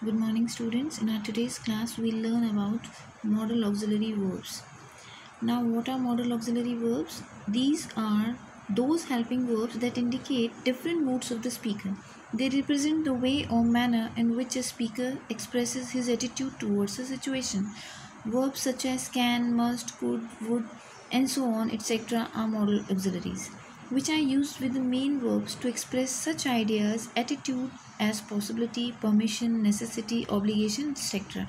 Good morning, students. In our today's class, we'll learn about modal auxiliary verbs. Now, what are modal auxiliary verbs? These are those helping verbs that indicate different moods of the speaker. They represent the way or manner in which a speaker expresses his attitude towards a situation. Verbs such as can, must, could, would, and so on, etc., are modal auxiliaries, which are used with the main verbs to express such ideas, attitude as possibility, permission, necessity, obligation, etc.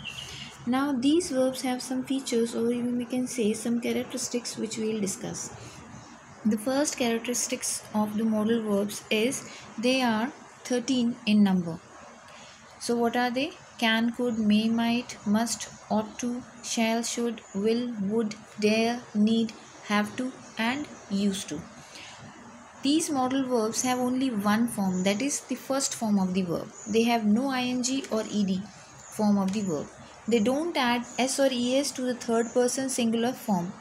Now, these verbs have some features, or even we can say some characteristics, which we will discuss. The first characteristics of the modal verbs is they are 13 in number. So, what are they? Can, could, may, might, must, ought to, shall, should, will, would, dare, need, have to, and used to. These modal verbs have only one form, that is the first form of the verb. They have no ing or ed form of the verb. They don't add s or es to the third person singular form.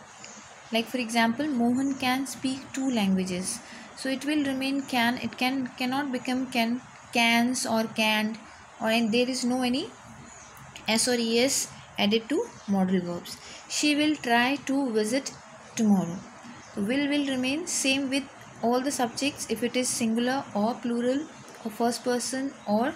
Like for example, Mohan can speak 2 languages. So it will remain can. It cannot become can, cans or canned, or there is no any s or es added to modal verbs. She will try to visit tomorrow. Will remain same with all the subjects if it is singular or plural or first person or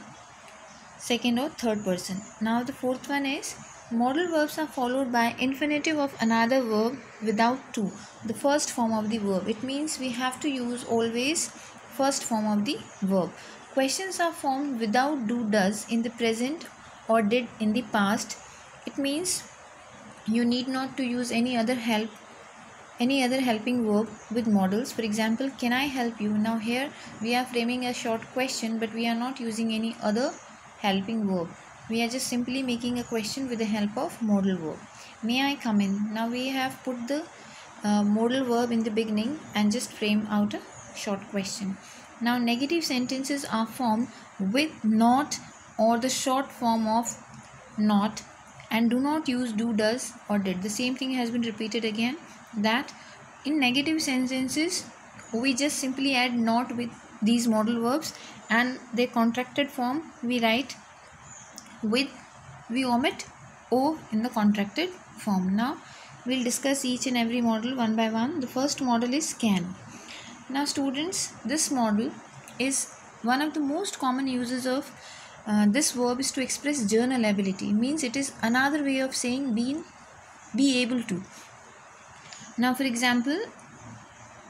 second or third person. Now the fourth one is modal verbs are followed by infinitive of another verb without to, the first form of the verb. It means we have to use always first form of the verb. Questions are formed without do, does in the present or did in the past. It means you need not to use any other helping verb with modals. For example, can I help you? Now here we are framing a short question, but we are not using any other helping verb. We are just simply making a question with the help of modal verb. May I come in? Now we have put the modal verb in the beginning and just frame out a short question. Now negative sentences are formed with not or the short form of not, and do not use do, does, or did. The same thing has been repeated again, that in negative sentences we just simply add not with these modal verbs, and their contracted form we write with, we omit o in the contracted form. Now we'll discuss each and every modal one by one. The first modal is can. Now students, this modal is one of the most common uses of this verb is to express journal ability. Means it is another way of saying be able to. Now for example,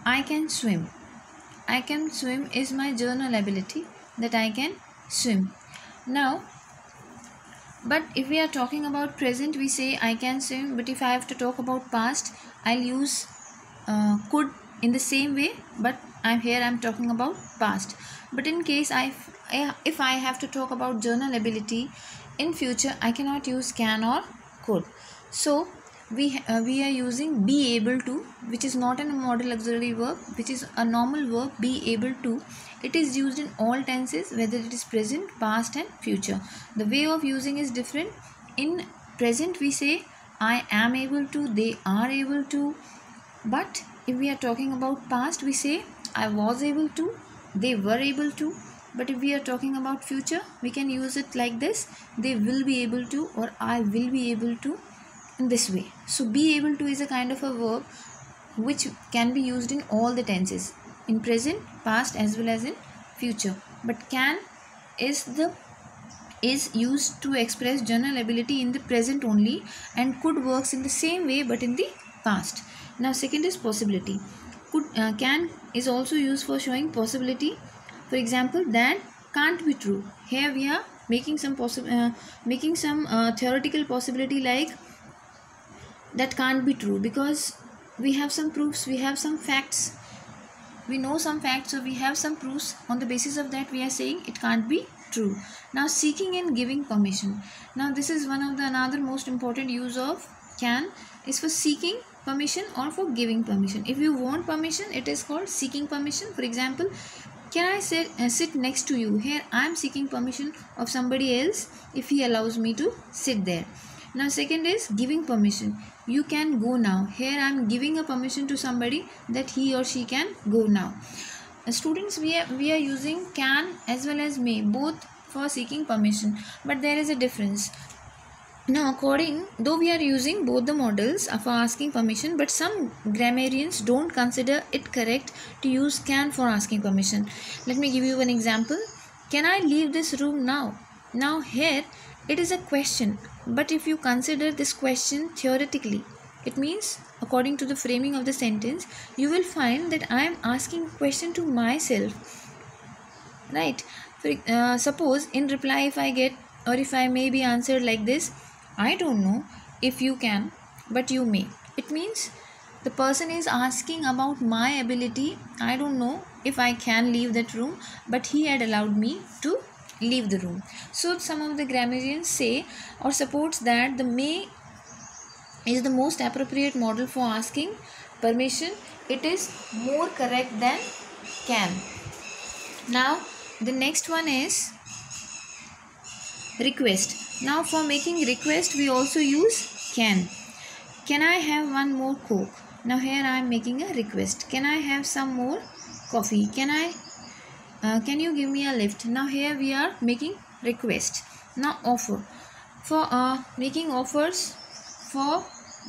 I can swim. I can swim is my journal ability, that I can swim. Now, but if we are talking about present, we say I can swim. But if I have to talk about past, I'll use could in the same way, but I'm talking about past. But in case if I have to talk about journal ability in future, I cannot use can or could. So we are using be able to, which is not a modal auxiliary verb, which is a normal verb, be able to. It is used in all tenses, whether it is present, past and future. The way of using is different. In present we say I am able to, they are able to. But if we are talking about past, we say I was able to, they were able to. But if we are talking about future, we can use it like this: they will be able to, or I will be able to, in this way. So be able to is a kind of a verb which can be used in all the tenses, in present, past as well as in future. But can is used to express journal ability in the present only, and could works in the same way but in the past. Now second is possibility. Can is also used for showing possibility. For example, that can't be true. Here we are making some theoretical possibility, like that can't be true because we have some proofs, we have some facts, we know some facts, so we have some proofs. On the basis of that we are saying it can't be true. Now seeking and giving permission. Now this is one of the another most important use of can, is for seeking permission or for giving permission. If you want permission, it is called seeking permission. For example, can I sit next to you? Here I am seeking permission of somebody else if he allows me to sit there. Now second is giving permission. You can go now. Here I am giving a permission to somebody that he or she can go now. Students, we are using can as well as may, both for seeking permission, but there is a difference. Now, though we are using both the models for asking permission, but some grammarians don't consider it correct to use can for asking permission. Let me give you an example. Can I leave this room now? Now here it is a question, but if you consider this question theoretically, it means according to the framing of the sentence, you will find that I am asking a question to myself, right? Suppose in reply if I get or if I may be answered like this, I don't know if you can, but you may. It means the person is asking about my ability. I don't know if I can leave that room, but he had allowed me to leave the room. So some of the grammarians say or supports that the may is the most appropriate model for asking permission. It is more correct than can. Now the next one is request. Now for making request we also use can. Can I have one more Coke? Now here I am making a request. Can I have some more coffee? Can you give me a lift? Now here we are making request. Now offer. For making offers, for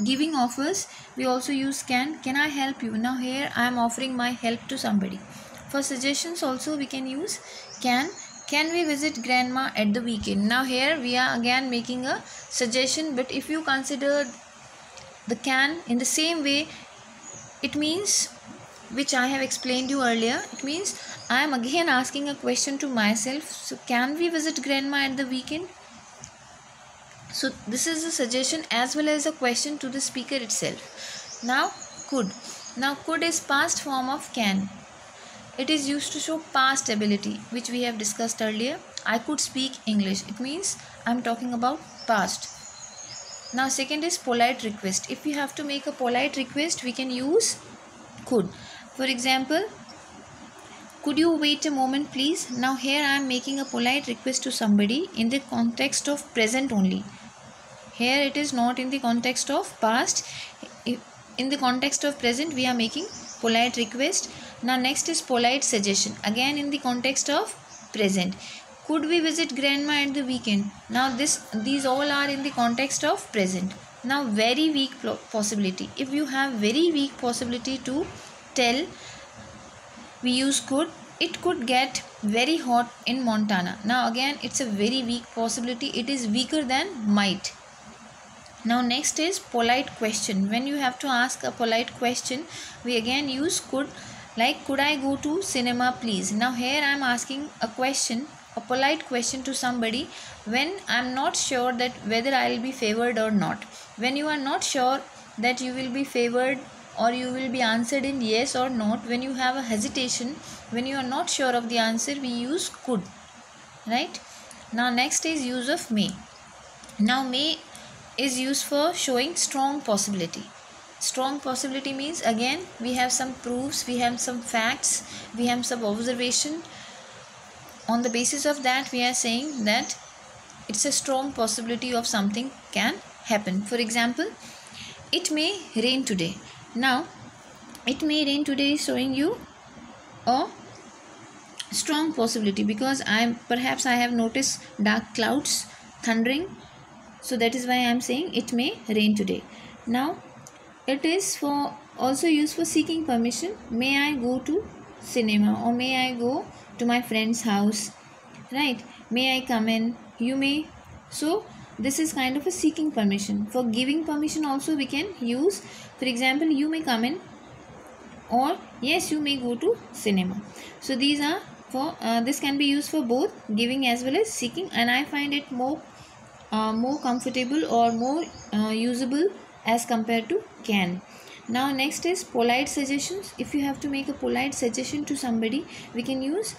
giving offers we also use can. Can I help you? Now here I am offering my help to somebody. For suggestions also we can use can. Can we visit grandma at the weekend? Now here we are again making a suggestion, but if you consider the can in the same way, it means, which I have explained you earlier, it means I am again asking a question to myself. So can we visit grandma at the weekend? So this is a suggestion as well as a question to the speaker itself. Now could. Now could is past form of can. It is used to show past ability, which we have discussed earlier. I could speak English. It means I am talking about past. Now second is polite request. If you have to make a polite request, we can use could. For example, could you wait a moment please? Now here I am making a polite request to somebody in the context of present only. Here it is not in the context of past. In the context of present we are making polite request. Now next is polite suggestion, again in the context of present. Could we visit grandma at the weekend? Now these all are in the context of present. Now very weak possibility. If you have very weak possibility to tell, we use could. It could get very hot in Montana. Now again it's a very weak possibility. It is weaker than might. Now next is polite question. When you have to ask a polite question, we again use could. Like, could I go to cinema please? Now here I am asking a question, a polite question to somebody when I am not sure that whether I will be favored or not. When you are not sure that you will be favored or you will be answered in yes or not, when you have a hesitation, when you are not sure of the answer, we use could, right? Now next is use of may. Now may is used for showing strong possibility. Strong possibility means again we have some proofs, we have some facts, we have some observation. On the basis of that we are saying that it's a strong possibility of something can happen. For example, it may rain today. Now it may rain today is showing you a strong possibility because perhaps I have noticed dark clouds, thundering. So that is why I am saying it may rain today. Now it is also used for seeking permission. May I go to cinema or may I go to my friend's house, right? May I come in? You may. So this is kind of a seeking permission. For giving permission also we can use, for example, you may come in or yes you may go to cinema. So these are for this can be used for both giving as well as seeking, and I find it more comfortable or more usable as compared to can. Now next is polite suggestions. If you have to make a polite suggestion to somebody, we can use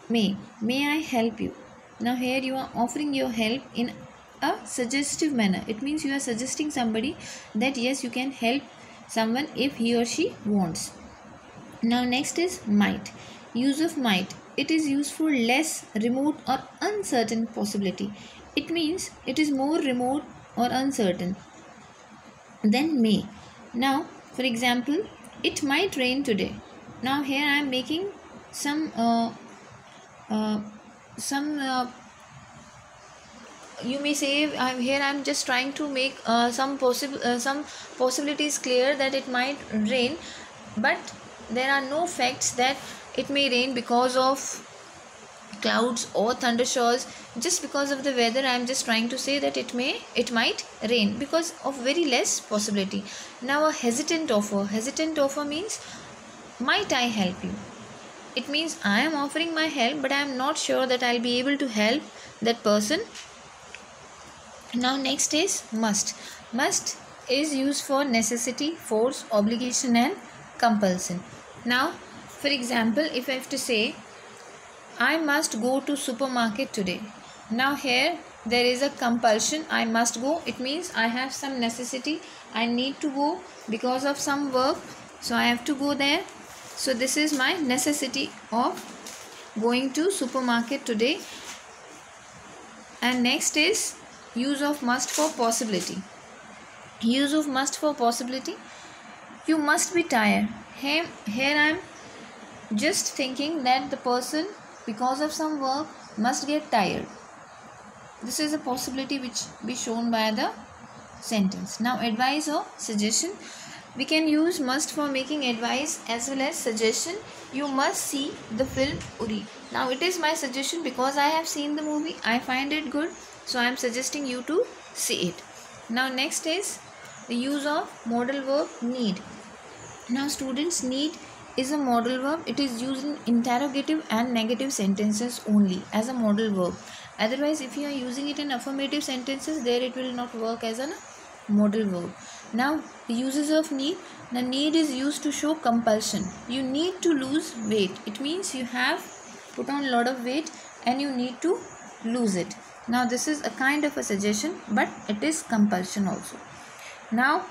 may. May I help you? Now here you are offering your help in a suggestive manner. It means you are suggesting somebody that yes you can help someone if he or she wants. Now next is might. Use of might. It is used for less remote or uncertain possibility. It means it is more remote or uncertain than may. Now for example, it might rain today. Now here I am making some some you may say, I'm just trying to make some possibilities clear that it might rain, but there are no facts that it may rain because of clouds or thunderstorms. Just because of the weather, I am just trying to say that it might rain because of very less possibility. Now a hesitant offer means, might I help you? It means I am offering my help, but I am not sure that I'll be able to help that person. Now next is must. Must is used for necessity, force, obligation and compulsion. Now for example, if I have to say, I must go to supermarket today. Now here there is a compulsion, I must go. It means I have some necessity, I need to go because of some work, so I have to go there. So this is my necessity of going to supermarket today. And next is use of must for possibility. Use of must for possibility. You must be tired. Here I am just thinking that the person, because of some work, must get tired. This is a possibility which be shown by the sentence. Now advice or suggestion. We can use must for making advice as well as suggestion. You must see the film Uri. Now it is my suggestion because I have seen the movie, I find it good, so I am suggesting you to see it. Now next is the use of modal verb need. Now students, need is a modal verb. It is used in interrogative and negative sentences only as a modal verb. Otherwise, if you are using it in affirmative sentences, there it will not work as a modal verb. Now the uses of need. The need is used to show compulsion. You need to lose weight. It means you have put on a lot of weight and you need to lose it. Now this is a kind of a suggestion, but it is compulsion also. Now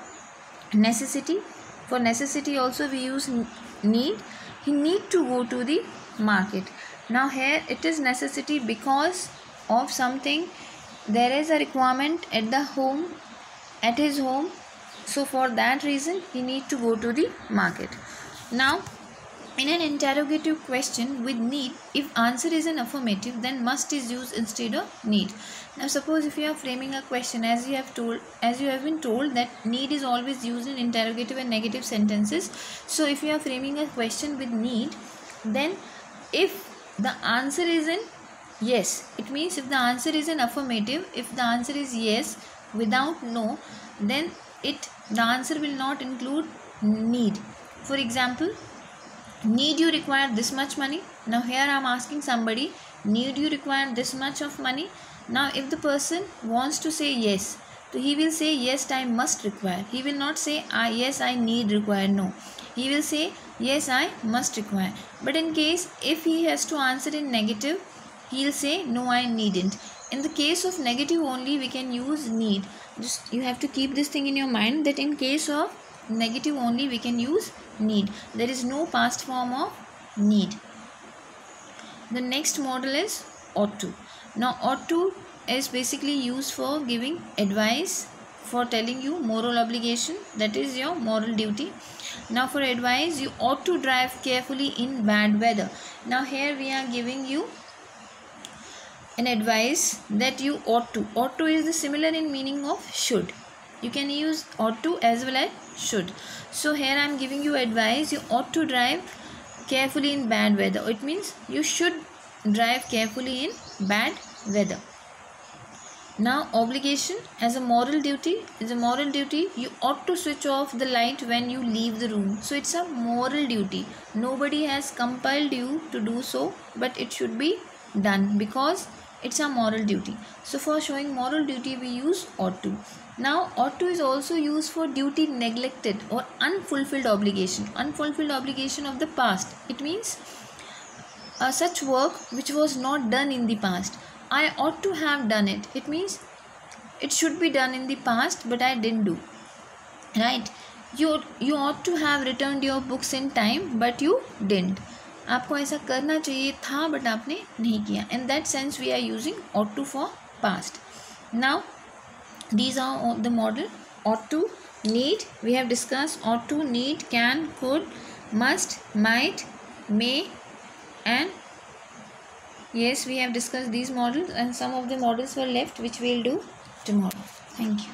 necessity. For necessity also we use need. He need to go to the market. Now here it is necessity because of something. There is a requirement at his home, so for that reason he need to go to the market. Now in an interrogative question with need, if answer is an affirmative, then must is used instead of need. Now suppose if you are framing a question, as you have been told that need is always used in interrogative and negative sentences. So if you are framing a question with need, then if the answer is in yes, it means if the answer is an affirmative, if the answer is yes without no, then the answer will not include need. For example, need you require this much money. Now here I am asking somebody, need you require this much of money. Now if the person wants to say yes, so he will say yes, I must require. He will not say yes, I need require. No, he will say yes, I must require. But in case if he has to answer in negative, he will say no, I needn't. In the case of negative only we can use need. Just you have to keep this thing in your mind, that in case of negative only we can use need. There is no past form of need. The next model is ought to. Now ought to is basically used for giving advice, for telling you moral obligation, that is your moral duty. Now for advice, you ought to drive carefully in bad weather. Now here we are giving you an advice that you ought to. Ought to is the similar in meaning of should. You can use ought to as well as should. So here I am giving you advice, you ought to drive carefully in bad weather. It means you should drive carefully in bad weather. Now obligation as a moral duty is a moral duty. You ought to switch off the light when you leave the room. So it's a moral duty. Nobody has compelled you to do so, but it should be done because it's a moral duty. So for showing moral duty we use ought to. Now ought to is also used for duty neglected or unfulfilled obligation. Unfulfilled obligation of the past. It means such work which was not done in the past. I ought to have done it. It means it should be done in the past but I didn't do. Right? You ought to have returned your books in time but you didn't. आपको ऐसा करना चाहिए था but आपने नहीं किया. In that sense we are using ought to for past. Now these are the model. Ought to, need, we have discussed. Ought to, need, can, could, must, might, may and Yes, we have discussed these models and some of the models were left which we will do tomorrow. Thank you.